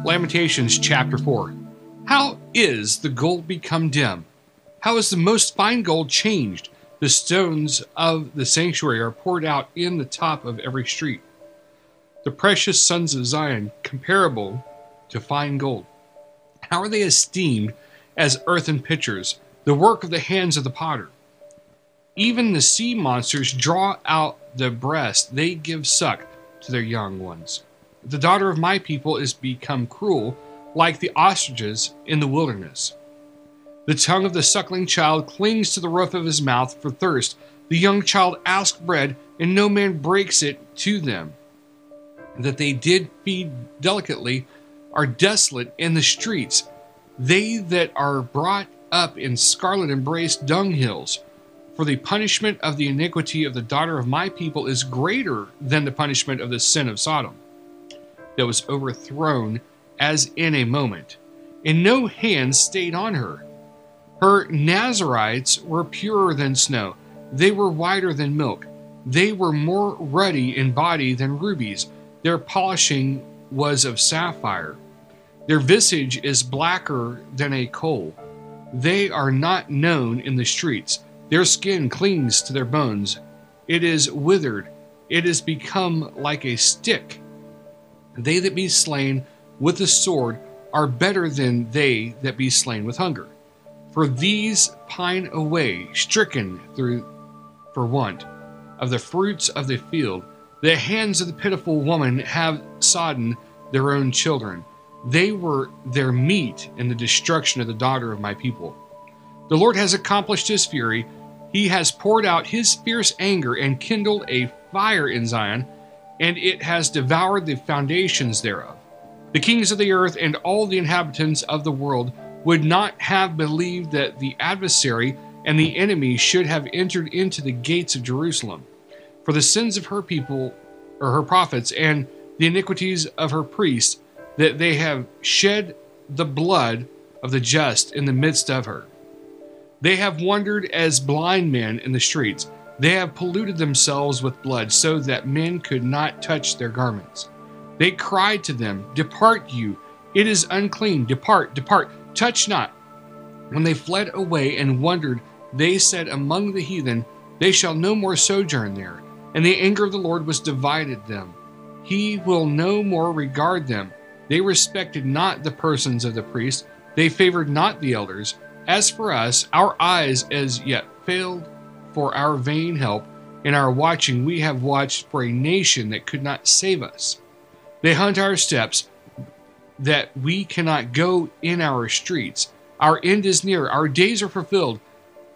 Lamentations Chapter 4. How is the gold become dim? How is the most fine gold changed? The stones of the sanctuary are poured out in the top of every street. The precious sons of Zion, comparable to fine gold. How are they esteemed as earthen pitchers, the work of the hands of the potter? Even the sea monsters draw out the breast, they give suck to their young ones. The daughter of my people is become cruel, like the ostriches in the wilderness. The tongue of the suckling child clings to the roof of his mouth for thirst. The young child asks bread, and no man breaks it to them. That they did feed delicately are desolate in the streets. They that are brought up in scarlet embrace dunghills. For the punishment of the iniquity of the daughter of my people is greater than the punishment of the sin of Sodom, that was overthrown as in a moment, and no hand stayed on her. Her Nazarites were purer than snow. They were whiter than milk. They were more ruddy in body than rubies. Their polishing was of sapphire. Their visage is blacker than a coal. They are not known in the streets. Their skin clings to their bones. It is withered. It is become like a stick. They that be slain with the sword are better than they that be slain with hunger. For these pine away, stricken through for want of the fruits of the field. The hands of the pitiful woman have sodden their own children. They were their meat in the destruction of the daughter of my people. The Lord has accomplished his fury. He has poured out his fierce anger and kindled a fire in Zion, and it has devoured the foundations thereof. The kings of the earth and all the inhabitants of the world would not have believed that the adversary and the enemy should have entered into the gates of Jerusalem. For the sins of her people, or her prophets, and the iniquities of her priests, that they have shed the blood of the just in the midst of her. They have wandered as blind men in the streets. They have polluted themselves with blood, so that men could not touch their garments. They cried to them, Depart you, it is unclean, depart, depart, touch not. When they fled away and wandered, they said among the heathen, They shall no more sojourn there. And the anger of the Lord was divided them. He will no more regard them. They respected not the persons of the priests. They favored not the elders. As for us, our eyes as yet failed for our vain help. In our watching, we have watched for a nation that could not save us. They hunt our steps, that we cannot go in our streets. Our end is near. Our days are fulfilled,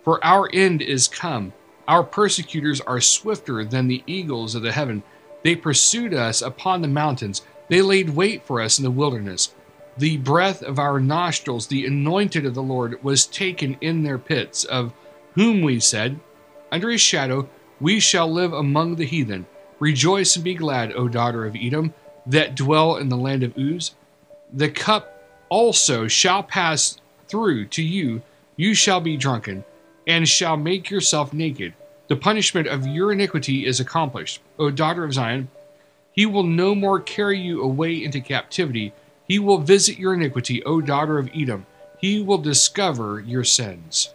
for our end is come. Our persecutors are swifter than the eagles of the heaven. They pursued us upon the mountains. They laid wait for us in the wilderness. The breath of our nostrils, the anointed of the Lord, was taken in their pits, of whom we said, Under his shadow we shall live among the heathen. Rejoice and be glad, O daughter of Edom, that dwell in the land of Uz. The cup also shall pass through to you. You shall be drunken, and shall make yourself naked. The punishment of your iniquity is accomplished, O daughter of Zion. He will no more carry you away into captivity. He will visit your iniquity, O daughter of Edom. He will discover your sins.